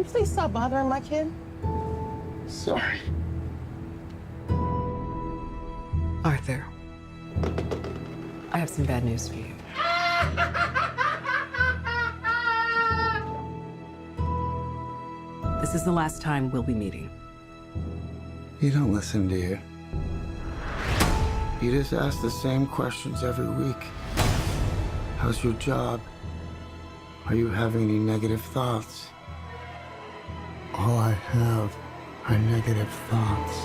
please stop bothering my kid? Sorry. Arthur, I have some bad news for you. This is the last time we'll be meeting. You don't listen, do you? You just ask the same questions every week. How's your job? Are you having any negative thoughts? All I have are negative thoughts.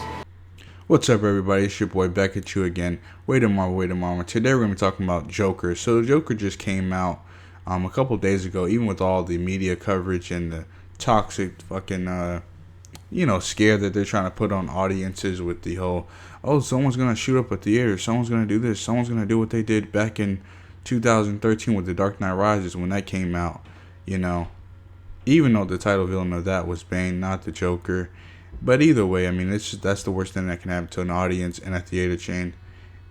What's up, everybody? It's your boy back at you again. Wait a moment. Today we're going to be talking about Joker. So Joker just came out a couple days ago, even with all the media coverage and the toxic fucking scare that they're trying to put on audiences with the whole, oh, someone's going to shoot up a theater, someone's going to do this, someone's going to do what they did back in 2013 with The Dark Knight Rises when that came out, even though the title villain of that was Bane, not the Joker. But either way, I mean, that's the worst thing that can happen to an audience in a theater chain,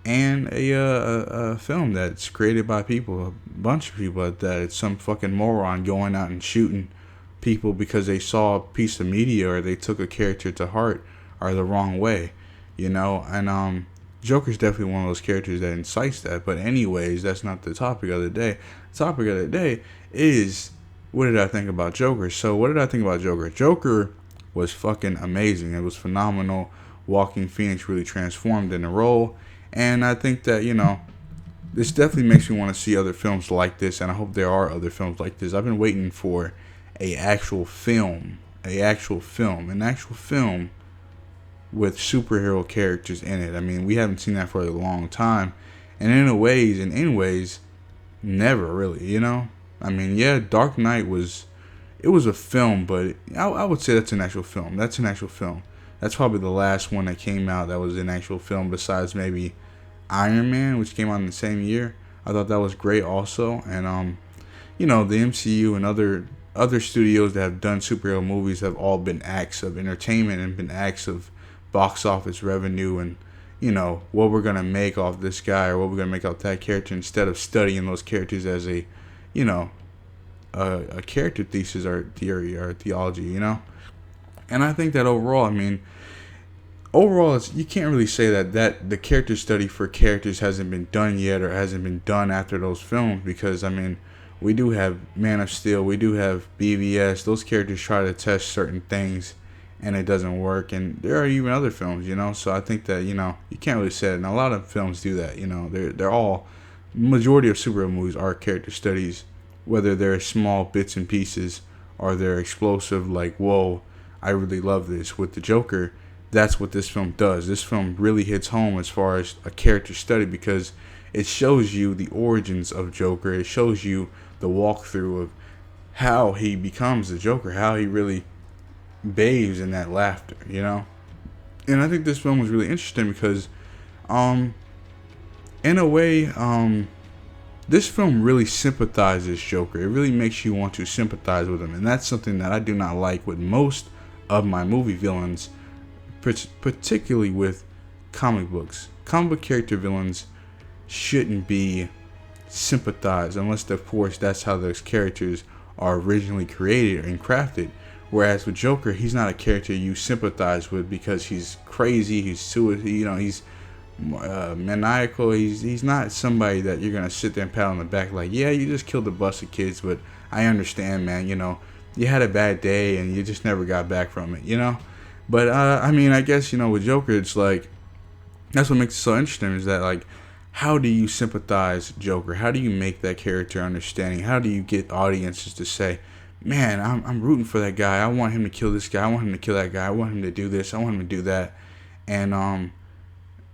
and a film that's created by people, a bunch of people, that it's some fucking moron going out and shooting people because they saw a piece of media or they took a character to heart or the wrong way, and Joker's definitely one of those characters that incites that. But anyways, that's not the topic of the day. The topic of the day is, what did I think about Joker? So what did I think about Joker? Joker was fucking amazing. It was phenomenal. Joaquin Phoenix really transformed in the role, and I think that this definitely makes me want to see other films like this, and I hope there are other films like this. I've been waiting for an actual film with superhero characters in it. I mean, we haven't seen that for a long time, and in ways, never really. I mean, yeah, Dark Knight was a film, but I would say that's an actual film. That's probably the last one that came out that was an actual film, besides maybe Iron Man, which came out in the same year. I thought that was great also. And the MCU and other studios that have done superhero movies have all been acts of entertainment and been acts of box office revenue and what we're gonna make off this guy or what we're gonna make off that character, instead of studying those characters as a character thesis or theory or theology, And I think that overall, you can't really say that the character study for characters hasn't been done yet or hasn't been done after those films, because we do have Man of Steel, we do have BVS. Those characters try to test certain things and it doesn't work, and there are even other films, So I think that you can't really say it, and a lot of films do that. They're all, majority of superhero movies are character studies, whether they're small bits and pieces or they're explosive, like, whoa, I really love this. With the Joker, that's what this film does. This film really hits home as far as a character study, because it shows you the origins of Joker. It shows you the walkthrough of how he becomes the Joker, how he really bathes in that laughter, And I think this film was really interesting because, in a way, this film really sympathizes Joker. It really makes you want to sympathize with him, and that's something that I do not like with most of my movie villains, particularly with comic books. Comic book character villains shouldn't be sympathized, unless, of course, that's how those characters are originally created and crafted. Whereas with Joker, he's not a character you sympathize with because he's crazy, he's he's maniacal. He's not somebody that you're gonna sit there and pat on the back like, yeah, you just killed a bunch of kids, but I understand, man. You had a bad day and you just never got back from it, But I guess with Joker, it's like, that's what makes it so interesting, is that, like, how do you sympathize Joker? How do you make that character understanding? How do you get audiences to say, man, I'm rooting for that guy. I want him to kill this guy. I want him to kill that guy. I want him to do this. I want him to do that. And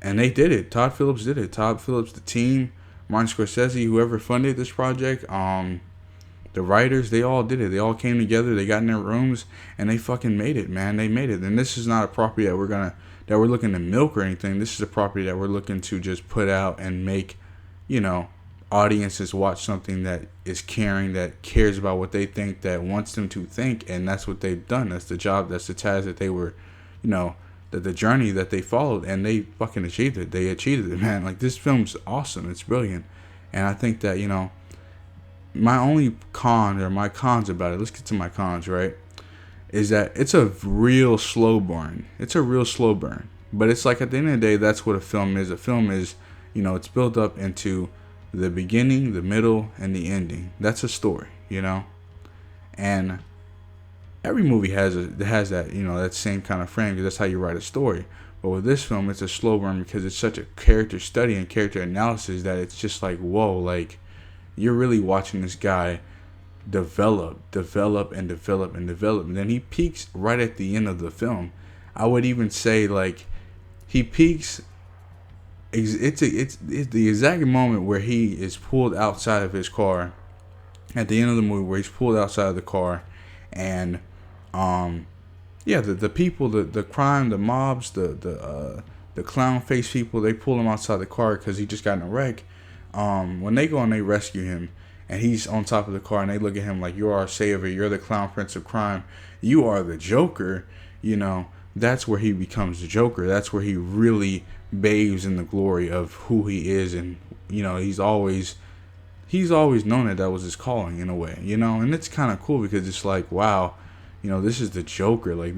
they did it. Todd Phillips did it. Todd Phillips, the team, Martin Scorsese, whoever funded this project, the writers, they all did it. They all came together. They got in their rooms and they fucking made it, man. They made it. And this is not a property that we're looking to milk or anything. This is a property that we're looking to just put out and make, audiences watch something that is caring, that cares about what they think, that wants them to think, and that's what they've done. That's the job, that's the task that they were, that the journey that they followed, and they fucking achieved it. They achieved it, man. Like, this film's awesome. It's brilliant. And I think that, my only con, or my cons about it, let's get to my cons, right? is that it's a real slow burn. It's a real slow burn. But it's like at the end of the day, that's what a film is. A film is, it's built up into the beginning, the middle, and the ending. That's a story, And every movie has that, that same kind of frame, because that's how you write a story. But with this film, it's a slow burn because it's such a character study and character analysis that it's just like, whoa, like you're really watching this guy develop, and then he peaks right at the end of the film. I would even say like he peaks. It's the exact moment where he is pulled outside of his car. At the end of the movie, where he's pulled outside of the car, and the people, the crime, the mobs, the clown face people, they pull him outside the car because he just got in a wreck. When they go and they rescue him, and he's on top of the car, and they look at him like, you're our savior, you're the clown prince of crime, you are the Joker, that's where he becomes the Joker. That's where he really bathes in the glory of who he is, and he's always known that was his calling in a way, and it's kind of cool because it's like, wow, this is the Joker. Like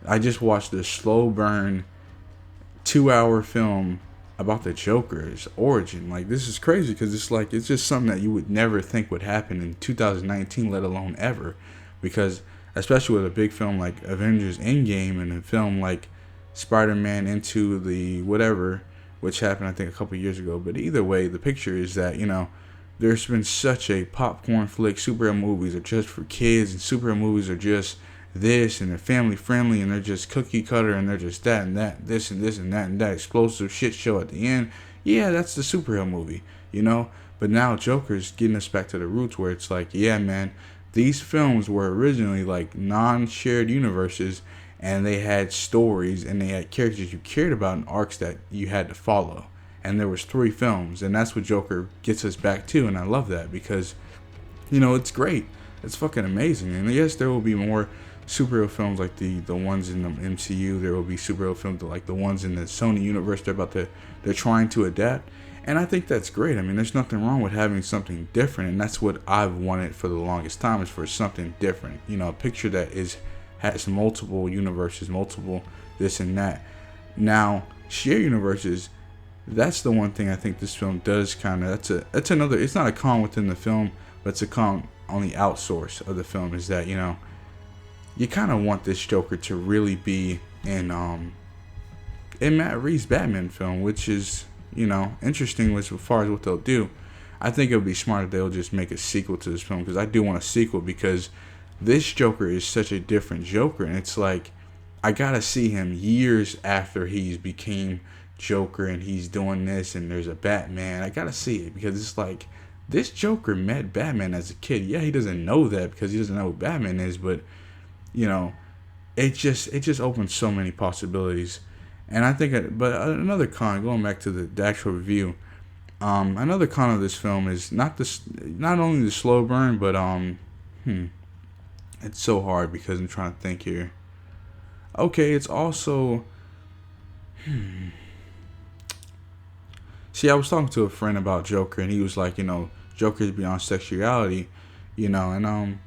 I just watched this slow burn 2-hour film about the Joker's origin. Like, this is crazy because it's just something that you would never think would happen in 2019, let alone ever, because especially with a big film like Avengers Endgame and a film like Spider-Man Into the Whatever, which happened I think a couple years ago. But either way, the picture is that there's been such a popcorn flick. Superhero movies are just for kids, and superhero movies are just this, and they're family friendly, and they're just cookie cutter, and they're just that and that, this and this and that explosive shit show at the end. Yeah, that's the superhero movie, But now Joker's getting us back to the roots, where it's like, yeah, man, these films were originally like non-shared universes, and they had stories, and they had characters you cared about, and arcs that you had to follow. And there was 3 films, and that's what Joker gets us back to, and I love that because, it's great. It's fucking amazing. And yes, there will be more superhero films like the ones in the MCU. There will be superhero films like the ones in the Sony universe. They're trying to adapt, and I think that's great. I mean, there's nothing wrong with having something different, and that's what I've wanted for the longest time, is for something different. A picture that has multiple universes, multiple this and that. Now, shared universes, that's the one thing I think this film does kind of, that's another, it's not a con within the film, but it's a con on the outsource of the film, is that, you kind of want this Joker to really be in Matt Reeves' Batman film, which is, interesting as far as what they'll do. I think it would be smart if they'll just make a sequel to this film, because I do want a sequel, because this Joker is such a different Joker, and it's like, I gotta see him years after he's became Joker and he's doing this, and there's a Batman. I gotta see it, because it's like, this Joker met Batman as a kid. Yeah, he doesn't know that because he doesn't know who Batman is, but it just opens so many possibilities. And I think, but another con, going back to the actual review, another con of this film is not only the slow burn, but it's so hard because I'm trying to think here. Okay, it's also, See, I was talking to a friend about Joker, and he was like, Joker is beyond sexuality, and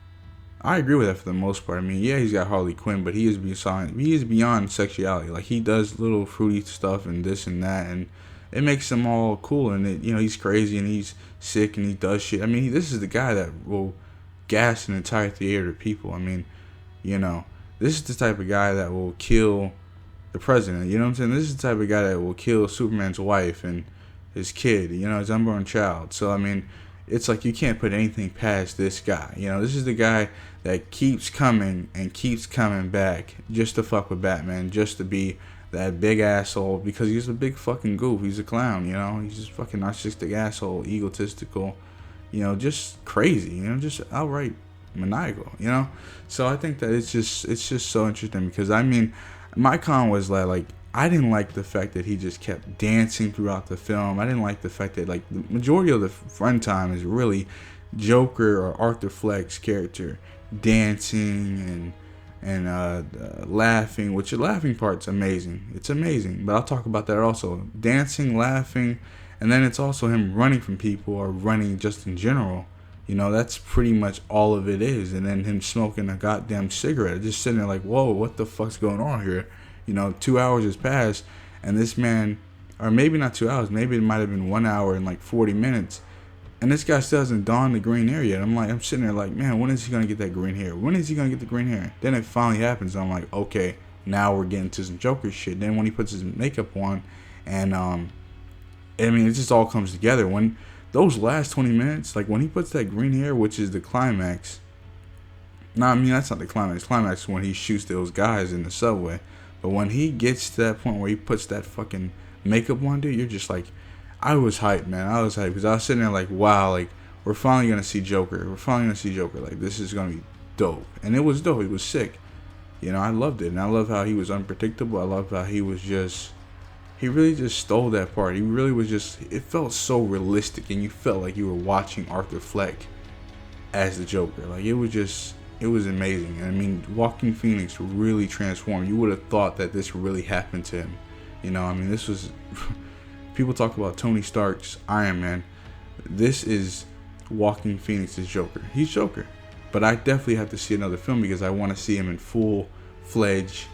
I agree with that for the most part. I mean, yeah, he's got Harley Quinn, but he is beyond sexuality. Like, he does little fruity stuff and this and that, and it makes him all cool. And he's crazy and he's sick and he does shit. I mean, this is the guy that will gas an entire theater of people. I mean, this is the type of guy that will kill the president. You know what I'm saying? This is the type of guy that will kill Superman's wife and his kid, his unborn child. So, I mean, it's like you can't put anything past this guy. This is the guy that keeps coming and keeps coming back just to fuck with Batman, just to be that big asshole, because he's a big fucking goof. He's a clown, He's just fucking narcissistic asshole, egotistical, just crazy, just outright maniacal, So I think that it's just so interesting, because I mean, my con was like I didn't like the fact that he just kept dancing throughout the film. I didn't like the fact that, like, the majority of the runtime is really Joker or Arthur Fleck's character dancing and laughing, which the laughing part's amazing. It's amazing, but I'll talk about that also. Dancing, laughing, and then it's also him running from people, or running just in general. You know, that's pretty much all of it is. And then him smoking a goddamn cigarette, just sitting there like, whoa, what the fuck's going on here? You know, 2 hours has passed, and this man, or maybe not 2 hours, maybe it might have been 1 hour and like 40 minutes, and this guy still hasn't donned the green hair yet. I'm sitting there like, man, when is he gonna get that green hair? When is he gonna get the green hair? Then it finally happens. I'm like, okay, now we're getting to some Joker shit. Then when he puts his makeup on, and I mean, it just all comes together. When those last 20 minutes, like when he puts that green hair, which is the climax. No, I mean, that's not the climax. Climax is when he shoots those guys in the subway. But when he gets to that point where he puts that fucking makeup on, dude, you're just like, I was hyped, man. I was hyped because I was sitting there like, wow, like, we're finally going to see Joker. We're finally going to see Joker. Like, this is going to be dope. And it was dope. It was sick. You know, I loved it. And I love how he was unpredictable. I love how he was just, he really just stole that part. He really was just, it felt so realistic. And you felt like you were watching Arthur Fleck as the Joker. Like, it was just, it was amazing. And I mean, Joaquin Phoenix really transformed. You would have thought that this really happened to him. You know, I mean, this was, people talk about Tony Stark's Iron Man. This is Joaquin Phoenix's Joker. He's Joker. But I definitely have to see another film because I want to see him in full-fledged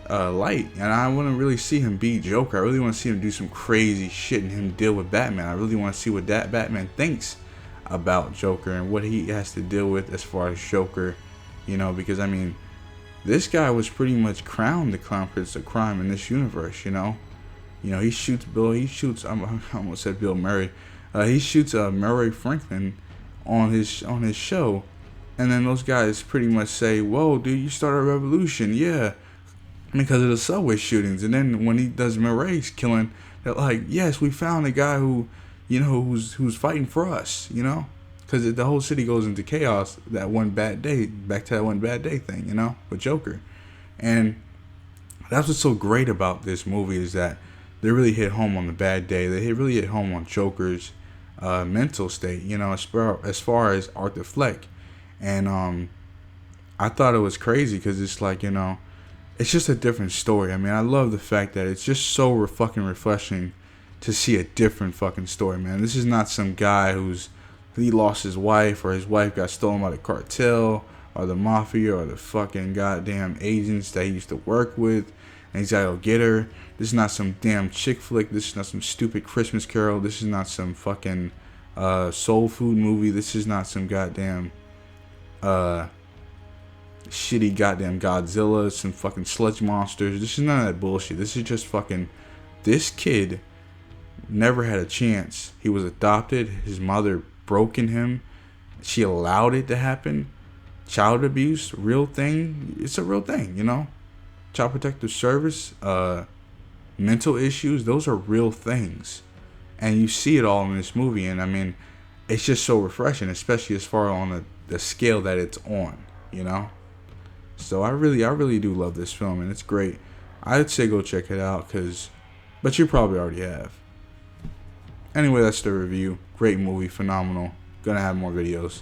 light. And I want to really see him be Joker. I really want to see him do some crazy shit and him deal with Batman. I really want to see what that Batman thinks about Joker and what he has to deal with as far as Joker. You know, because, I mean, this guy was pretty much crowned the Clown Prince of Crime in this universe, you know. You know, he shoots, I almost said Bill Murray. He shoots Murray Franklin on his show. And then those guys pretty much say, whoa, dude, you started a revolution. Yeah, because of the subway shootings. And then when he does Murray's killing, they're like, yes, we found a guy who, you know, who's fighting for us, you know. Because the whole city goes into chaos that one bad day, back to that one bad day thing, you know, with Joker. And that's what's so great about this movie is that they really hit home on the bad day. They really hit home on Joker's mental state, you know, as far as Arthur Fleck. And I thought it was crazy because it's like, you know, it's just a different story. I mean, I love the fact that it's just so fucking refreshing to see a different fucking story, man. This is not some guy he lost his wife or his wife got stolen by the cartel or the mafia or the fucking goddamn agents that he used to work with. And he's gotta go get her. This is not some damn chick flick. This is not some stupid Christmas Carol. This is not some fucking soul food movie. This is not some goddamn shitty goddamn Godzilla, some fucking sludge monsters. This is none of that bullshit. This is just fucking, this kid never had a chance. He was adopted. His mother broken him. She allowed it to happen. Child abuse, real thing. It's a real thing, you know. Child Protective Service, mental issues, those are real things. And you see it all in this movie. And I mean, it's just so refreshing, especially as far on the scale that it's on, you know. So I really do love this film, and it's great. I'd say go check it out, but you probably already have. Anyway, that's the review. Great movie, phenomenal. Gonna have more videos.